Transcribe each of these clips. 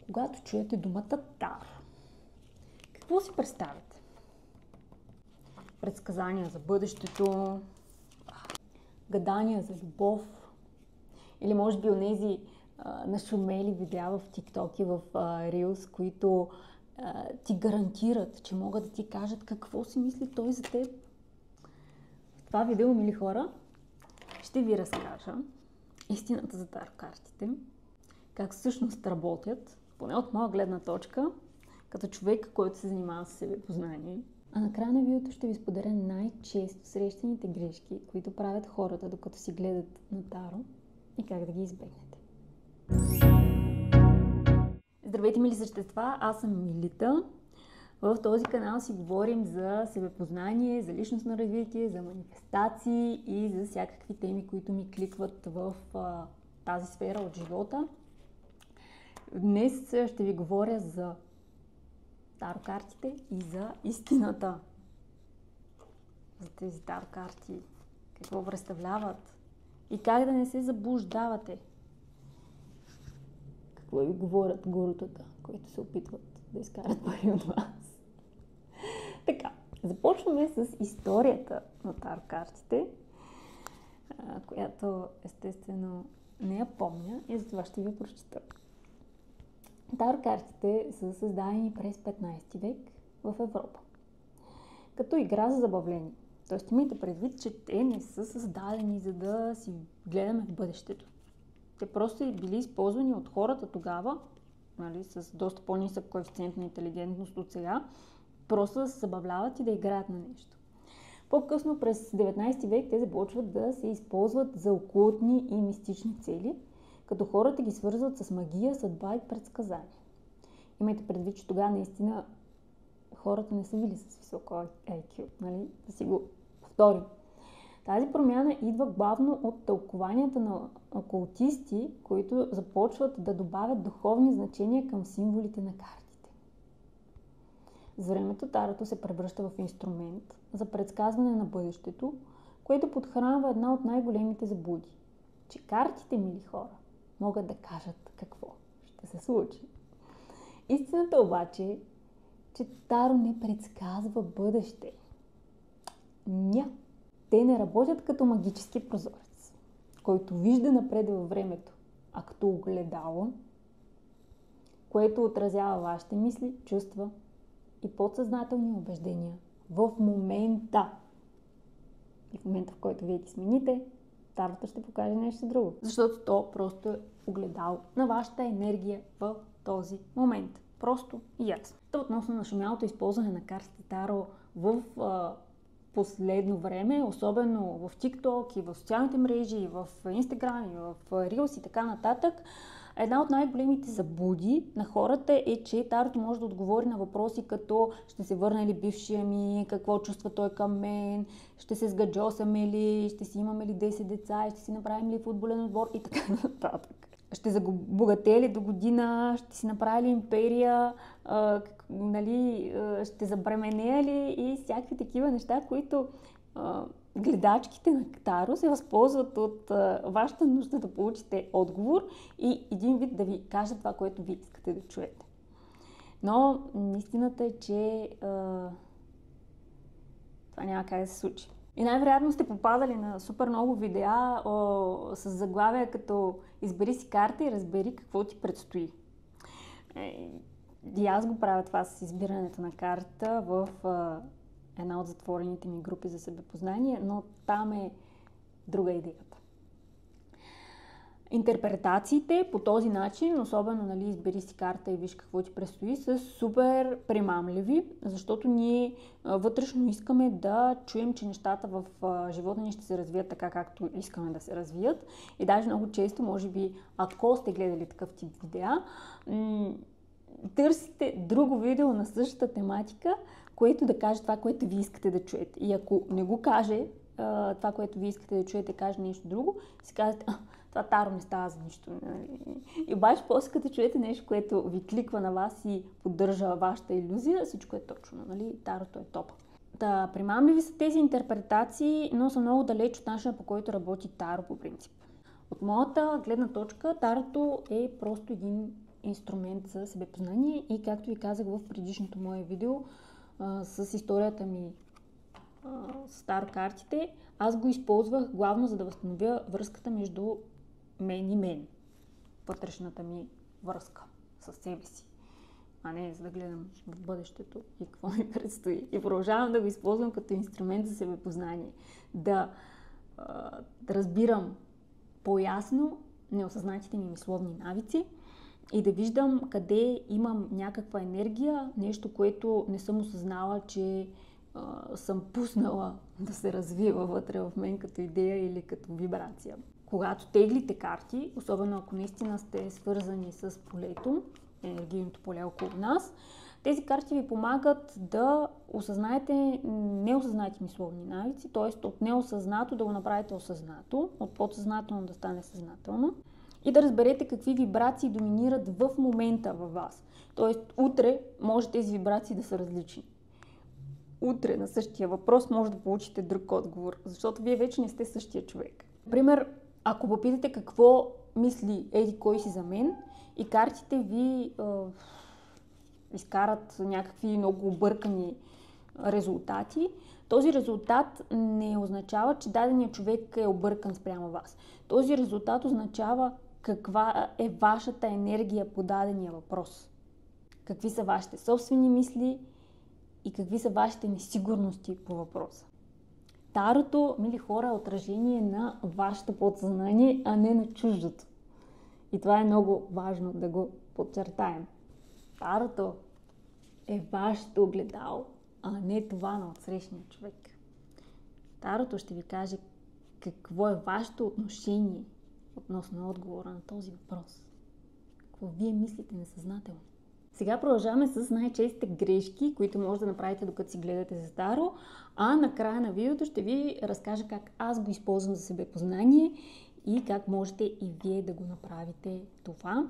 Когато чуете думата Таро, какво си представяте? Предсказания за бъдещето, гадания за любов или може би онези нашумели видеа в TikTok и в Reels, които ти гарантират, че могат да ти кажат какво си мисли той за теб. В това видео, мили хора, ще ви разкажа истината за таро картите, как всъщност работят, поне от моя гледна точка, като човек, който се занимава с себепознание. А накрая на видеото ще ви споделя най-често срещаните грешки, които правят хората, докато си гледат на таро и как да ги избегнете. Здравейте, мили същества! Аз съм Милита. В този канал си говорим за себепознание, за личностно развитие, за манифестации и за всякакви теми, които ми кликват в тази сфера от живота. Днес ще ви говоря за таро картите и за истината. За тези таро карти, какво представляват и как да не се заблуждавате. Какво ви говорят гурутата, които се опитват да изкарат пари от вас. Така, започваме с историята на таро картите, която естествено не я помня и затова ще ви прочета. Таро картите са създадени през 15 век в Европа, като игра за забавление. Тоест имайте предвид, че те не са създадени за да си гледаме в бъдещето. Те просто са били използвани от хората тогава, нали, с доста по-нисък коефициент на интелигентност от сега, просто да се забавляват и да играят на нещо. По-късно през 19 век те започват да се използват за окултни и мистични цели, като хората ги свързват с магия, съдба и предсказания. Имайте предвид, че тогава наистина хората не са били с високо IQ, нали? Да си го повторим. Тази промяна идва главно от тълкованията на окултисти, които започват да добавят духовни значения към символите на картите. С времето тарото се превръща в инструмент за предсказване на бъдещето, което подхранва една от най-големите заблуди, че картите, мили хора, могат да кажат какво ще се случи. Истината обаче е, че таро не предсказва бъдеще. Те не работят като магически прозорец, който вижда напред във времето, а като огледало, което отразява вашите мисли, чувства и подсъзнателни убеждения в момента. И в момента, в който вие ги смените, тарото ще покаже нещо друго. Защото то просто е огледало на вашата енергия в този момент. Просто и ясно. Относно нашумялото използване на картите таро в последно време, особено в TikTok и в социалните мрежи, и в Instagram, и в Reels и така нататък, една от най-големите заблуди на хората е, че тарото може да отговори на въпроси като ще се върне ли бившия ми, какво чувства той към мен, ще се сгаджосаме ли, ще си имаме ли 10 деца, ще си направим ли футболен отбор и така нататък. Ще забогатее ли до година, ще си направи ли империя, ще забременея ли и всякакви такива неща, които гледачките на таро се възползват от вашата нужда да получите отговор и един вид да ви кажа това, което ви искате да чуете. Но истината е, че това няма как да се случи. И най-вероятно сте попадали на супер много видеа с заглавия като избери си карта и разбери какво ти предстои. И аз го правя това с избирането на карта в една от затворените ми групи за себепознание, но там е друга идеята. Интерпретациите по този начин, особено избери си карта и виж какво ти предстои, са супер примамливи, защото ние вътрешно искаме да чуем, че нещата в живота ни ще се развият така, както искаме да се развият. И даже много често, може би, ако сте гледали такъв тип видеа, търсите друго видео на същата тематика, което да каже това, което ви искате да чуете. И ако не го каже това, което ви искате да чуете, каже нещо друго, си казвате, това таро не става за нищо. И обаче после като чуете нещо, което ви кликва на вас и поддържа вашата илюзия, всичко е точно. Тарото е топ. Примамливи са тези интерпретации, но са много далеч от начина, по който работи таро по принцип. От моята гледна точка, тарото е просто един инструмент за себепознание и както ви казах в предишното мое видео с историята ми с таро картите, аз го използвах главно за да възстановя връзката между мен и мен. Вътрешната ми връзка със себе си, а не за да гледам в бъдещето и какво ми предстои. И продължавам да го използвам като инструмент за себепознание. Да разбирам по-ясно неосъзнатите ми мисловни навици и да виждам къде имам някаква енергия, нещо, което не съм осъзнала, че съм пуснала да се развива вътре в мен като идея или като вибрация. Когато теглите карти, особено ако наистина сте свързани с полето, енергийното поле около нас, тези карти ви помагат да осъзнаете неосъзнати мисловни навици, т.е. от неосъзнато да го направите осъзнато, от подсъзнателно да стане съзнателно и да разберете какви вибрации доминират в момента във вас. Т.е. утре може тези вибрации да са различни. Утре на същия въпрос може да получите друг отговор, защото вие вече не сте същия човек. Например, ако попитате какво мисли еди кой си за мен и картите ви изкарат някакви много объркани резултати, този резултат не означава, че даденият човек е объркан спрямо вас. Този резултат означава каква е вашата енергия по дадения въпрос. Какви са вашите собствени мисли и какви са вашите несигурности по въпроса. Тарото, мили хора, е отражение на вашето подсъзнание, а не на чуждото. И това е много важно да го подчертаем. Тарото е вашето огледало, а не това на отсрещния човек. Тарото ще ви каже какво е вашето отношение относно отговора на този въпрос. Какво вие мислите несъзнателно. Сега продължаваме с най-честите грешки, които може да направите докато си гледате за Таро, а накрая на видеото ще ви разкажа как аз го използвам за себепознание и как можете и вие да го направите това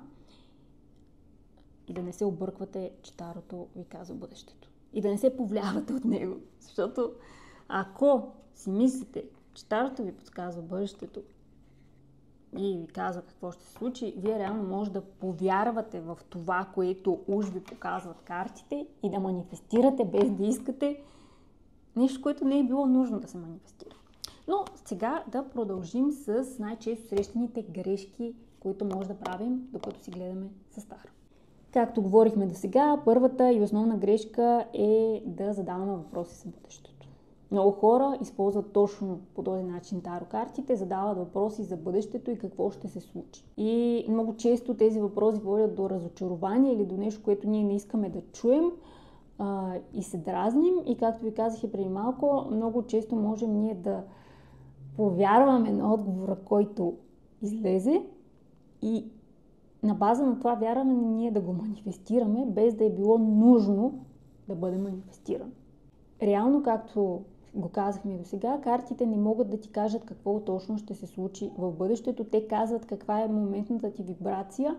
и да не се обърквате, че Тарото ви казва бъдещето. И да не се повлиявате от него, защото ако си мислите, че Тарото ви подсказва бъдещето и ви казва какво ще се случи, вие реално може да повярвате в това, което уж ви показват картите и да манифестирате без да искате нещо, което не е било нужно да се манифестира. Но сега да продължим с най-често срещаните грешки, които може да правим, докато си гледаме с Таро. Както говорихме до сега, първата и основна грешка е да задаваме въпроси за бъдещето. Много хора използват точно по този начин таро картите, задават въпроси за бъдещето и какво ще се случи. И много често тези въпроси водят до разочарование или до нещо, което ние не искаме да чуем и се дразним. И както ви казах и преди малко, много често можем ние да повярваме на отговора, който излезе и на база на това вярваме ние да го манифестираме, без да е било нужно да бъде манифестиран. Реално, както го казахме до сега, картите не могат да ти кажат какво точно ще се случи в бъдещето. Те казват каква е моментната ти вибрация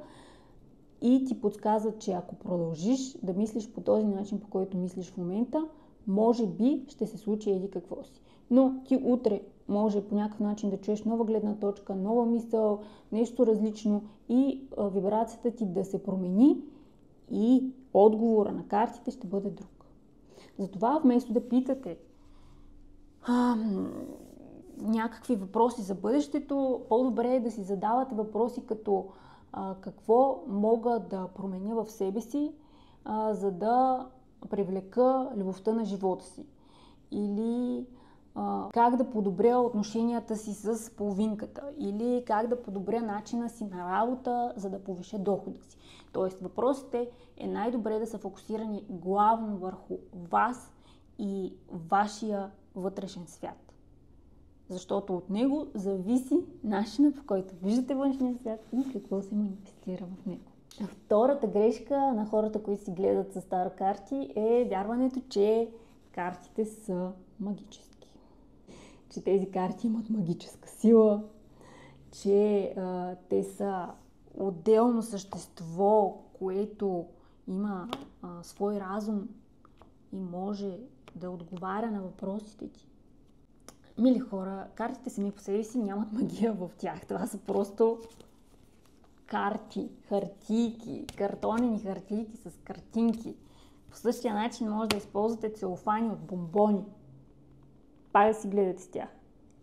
и ти подсказват, че ако продължиш да мислиш по този начин, по който мислиш в момента, може би ще се случи еди какво си. Но ти утре може по някакъв начин да чуеш нова гледна точка, нова мисъл, нещо различно и вибрацията ти да се промени и отговора на картите ще бъде друг. Затова вместо да питате някакви въпроси за бъдещето, по-добре е да си задавате въпроси като какво мога да променя в себе си, за да привлека любовта на живота си. Или как да подобря отношенията си с половинката. Или как да подобря начина си на работа, за да повиша дохода си. Тоест въпросите е най-добре да са фокусирани главно върху вас и вашия вътрешен свят. Защото от него зависи начинът, по който виждате външния свят и какво се манифестира в него. Втората грешка на хората, които си гледат с таро карти, е вярването, че картите са магически. Че тези карти имат магическа сила, че те са отделно същество, което има свой разум и може да отговаря на въпросите ти. Мили хора, картите сами по себе си нямат магия в тях. Това са просто карти, хартийки, картонени хартийки с картинки. По същия начин може да използвате целофани от бомбони. Пак да си гледате с тях.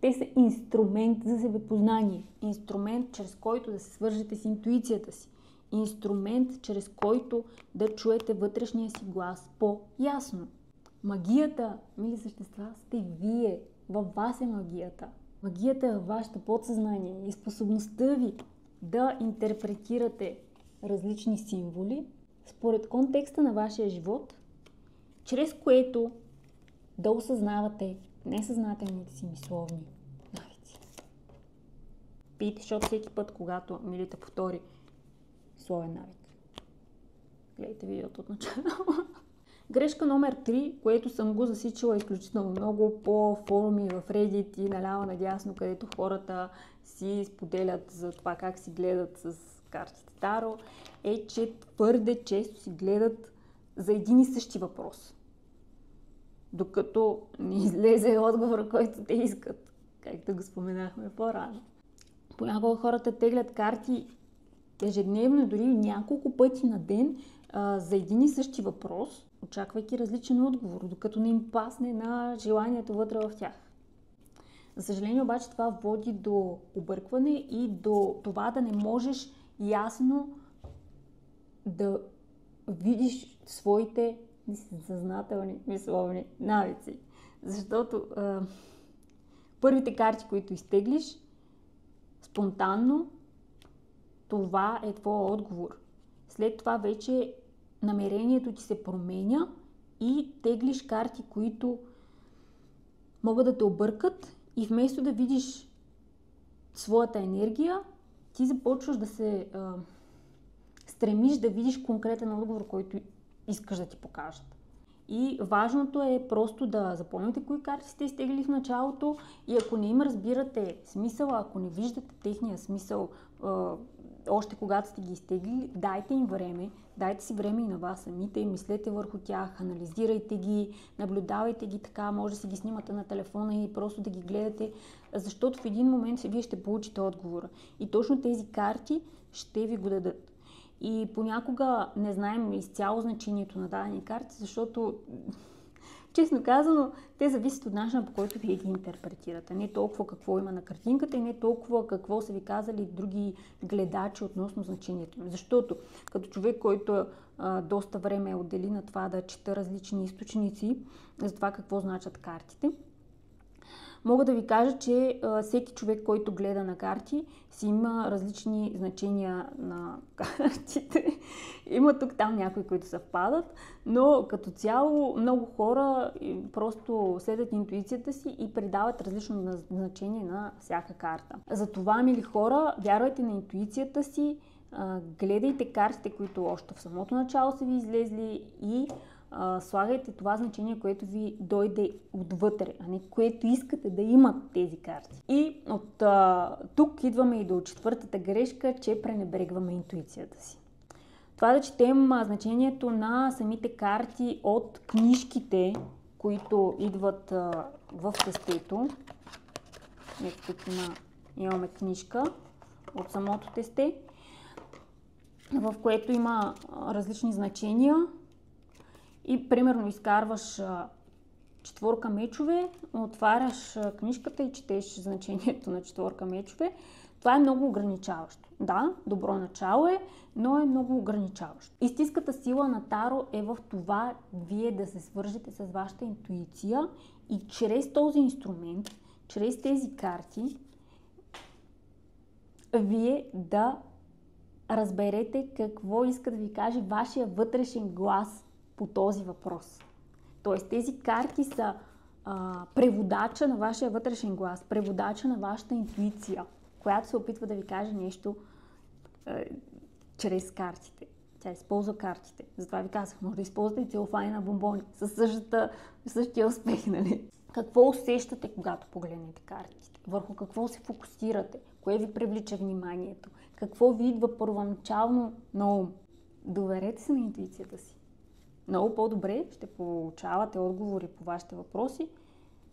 Те са инструмент за себепознание. Инструмент, чрез който да се свържете с интуицията си. Инструмент, чрез който да чуете вътрешния си глас по-ясно. Магията, мили същества, сте вие. Във вас е магията. Магията е във вашето подсъзнание и способността ви да интерпретирате различни символи според контекста на вашия живот, чрез което да осъзнавате несъзнателните си мисловни навици. Пийте, защото всеки път, когато милите повтори словен навик. Гледайте видеото от начало. Грешка номер 3, което съм го засичала изключително много по форуми в Reddit и наляво надясно, където хората си споделят за това как си гледат с картите Таро, е, че твърде често си гледат за един и същи въпрос. Докато не излезе отговора, който те искат, както го споменахме по-рано. Понякога хората теглят карти ежедневно, дори няколко пъти на ден, за един и същи въпрос, очаквайки различен отговор, докато не им пасне на желанието вътре в тях. За съжаление обаче това води до объркване и до това да не можеш ясно да видиш своите съзнателни мисловни навици. Защото първите карти, които изтеглиш, спонтанно, това е твой отговор. След това вече намерението ти се променя и теглиш карти, които могат да те объркат и вместо да видиш своята енергия, ти започваш да се стремиш да видиш конкретен отговор, който искаш да ти покажат. И важното е просто да запомните кои карти сте изтеглили в началото и ако не им разбирате смисъла, ако не виждате техния смисъл още когато сте ги изтеглили, дайте им време, дайте си време и на вас самите, мислете върху тях, анализирайте ги, наблюдавайте ги така, може да си ги снимате на телефона и просто да ги гледате, защото в един момент вие ще получите отговора. И точно тези карти ще ви го дадат. И понякога не знаем изцяло значението на дадени карти, защото, честно казано, те зависят от начина, по който вие ги интерпретирате. Не толкова какво има на картинката и не толкова какво са ви казали други гледачи относно значението. Защото като човек, който доста време е отдели на това да чета различни източници за това какво значат картите, мога да ви кажа, че всеки човек, който гледа на карти, си има различни значения на картите. Има тук-там някои, които съвпадат, но като цяло много хора просто следват интуицията си и придават различно значение на всяка карта. Затова, мили хора, вярвайте на интуицията си, гледайте картите, които още в самото начало са ви излезли и слагайте това значение, което ви дойде отвътре, а не което искате да имат тези карти. И от тук идваме и до четвъртата грешка, че пренебрегваме интуицията си. Това да четем значението на самите карти от книжките, които идват в тестето. Ето тук имаме книжка от самото тесте, в което има различни значения. И примерно изкарваш четворка мечове, отваряш книжката и четеш значението на четворка мечове. Това е много ограничаващо. Да, добро начало е, но е много ограничаващо. Истинската сила на Таро е в това вие да се свържете с вашата интуиция и чрез този инструмент, чрез тези карти, вие да разберете какво иска да ви каже вашия вътрешен глас по този въпрос. Тоест тези карти са преводача на вашия вътрешен глас, преводача на вашата интуиция, която се опитва да ви каже нещо чрез картите. Тя използва картите. Затова ви казах, може да използвате и целофани на бомбони със същия успех, нали? Какво усещате, когато погледнете картите? Върху какво се фокусирате? Кое ви привлича вниманието? Какво ви идва първоначално на ум? Доверете се на интуицията си. Много по-добре ще получавате отговори по вашите въпроси,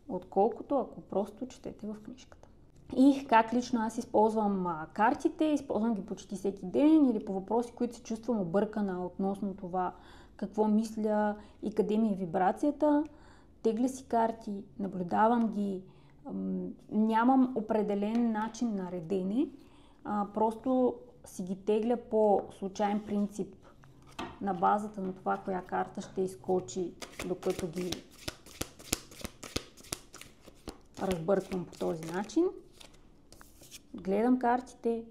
отколкото ако просто четете в книжката. И как лично аз използвам картите, използвам ги почти всеки ден или по въпроси, които се чувствам объркана относно това какво мисля и къде ми е вибрацията. Тегля си карти, наблюдавам ги, нямам определен начин на редене, просто си ги тегля по случайен принцип на базата на това, коя карта ще изкочи, докато ги разбърквам по този начин. Гледам картите,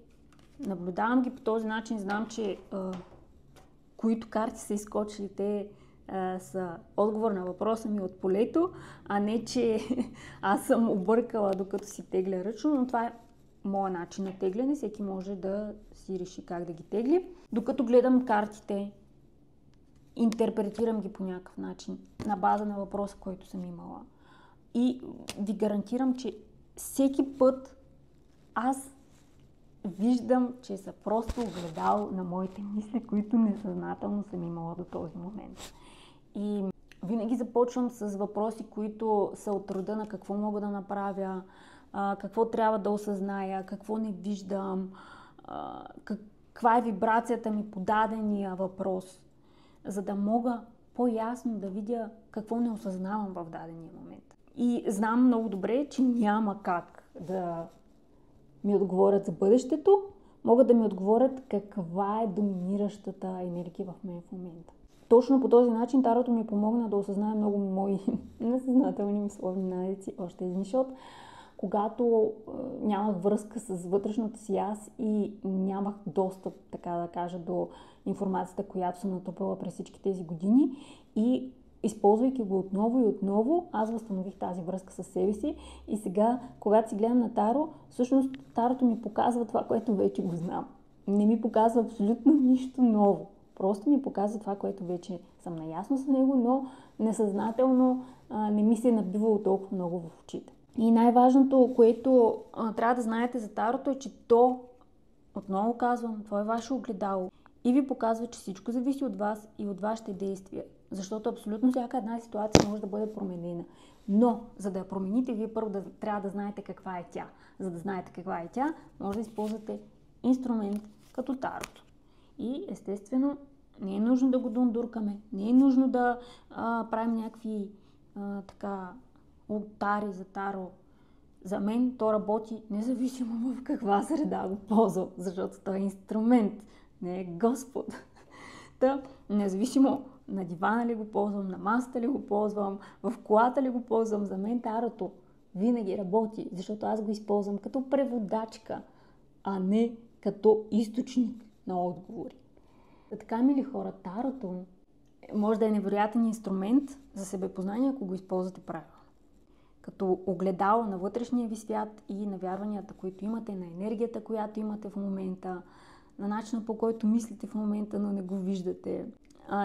наблюдавам ги по този начин, знам, че които карти са изкочили, те са отговор на въпроса ми от полето, а не, че аз съм объркала докато си тегля ръчно, но това е моят начин на тегляне, всеки може да си реши как да ги тегли. Докато гледам картите, интерпретирам ги по някакъв начин, на база на въпроса, който съм имала. И ви гарантирам, че всеки път аз виждам, че са просто огледал на моите мисли, които несъзнателно съм имала до този момент. И винаги започвам с въпроси, които са от рода на какво мога да направя, какво трябва да осъзная, какво не виждам, каква е вибрацията ми по дадения въпрос, за да мога по-ясно да видя какво не осъзнавам в дадения момент. И знам много добре, че няма как да ми отговорят за бъдещето, могат да ми отговорят каква е доминиращата енергия в мен в момента. Точно по този начин тарото ми помогна да осъзная много мои несъзнателни условни навици. Още един шот. Когато нямах връзка с вътрешното си аз и нямах достъп, така да кажа, до информацията, която съм натрупала през всички тези години, и използвайки го отново и отново, аз възстанових тази връзка с себе си и сега, когато си гледам на таро, всъщност тарото ми показва това, което вече го знам. Не ми показва абсолютно нищо ново. Просто ми показва това, което вече съм наясно с него, но несъзнателно не ми се е набивало толкова много в очите. И най-важното, което трябва да знаете за тарото, е, че то, отново казвам, това е ваше огледало и ви показва, че всичко зависи от вас и от вашите действия. Защото абсолютно всяка една ситуация може да бъде променена. Но, за да я промените, вие първо трябва да знаете каква е тя. За да знаете каква е тя, може да използвате инструмент като тарото. И естествено, не е нужно да го дундуркаме, не е нужно да правим някакви ултари за таро. За мен то работи независимо в каква среда го ползвам, защото той е инструмент, не е Господ. Та, независимо на дивана ли го ползвам, на масата ли го ползвам, в колата ли го ползвам, за мен тарото винаги работи, защото аз го използвам като преводачка, а не като източник на отговори. Така, мили хора, тарото може да е невероятен инструмент за себепознание, ако го използвате правилно. Като огледало на вътрешния ви свят и на вярванията, които имате, на енергията, която имате в момента, на начина, по който мислите в момента, но не го виждате.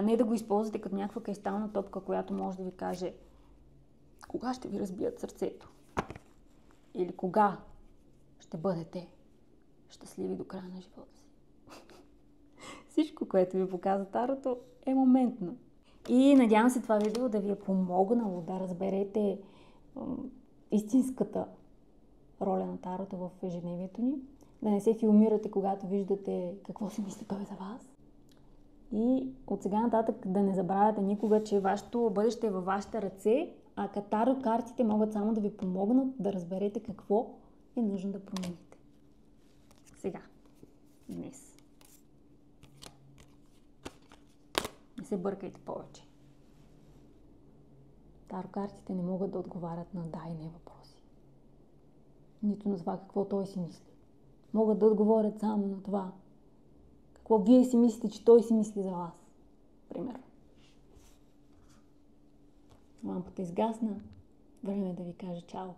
Не да го използвате като някаква кристална топка, която може да ви каже кога ще ви разбият сърцето. Или кога ще бъдете щастливи до края на живота си. Всичко, което ви показва тарото, е моментно. И надявам се това видео да ви е помогнало да разберете истинската роля на тарото в ежедневието ни. Да не се филмирате, когато виждате какво си мисли той за вас. И от сега нататък да не забравяте никога, че вашето бъдеще е във вашите ръце, а таро картите могат само да ви помогнат да разберете какво е нужно да промените. Сега. Днес. Не се бъркайте повече. Таро картите не могат да отговарят на да и не въпроси. Нито на това какво той си мисли. Могат да отговорят само на това какво вие си мислите, че той си мисли за вас. Примерно. Лампата изгасна. Време е да ви кажа чао.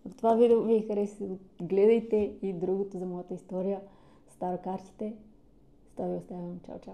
Ако това видео ви хареса, гледайте и другото за моята история с таро картите. С това ви оставям. Чао, чао.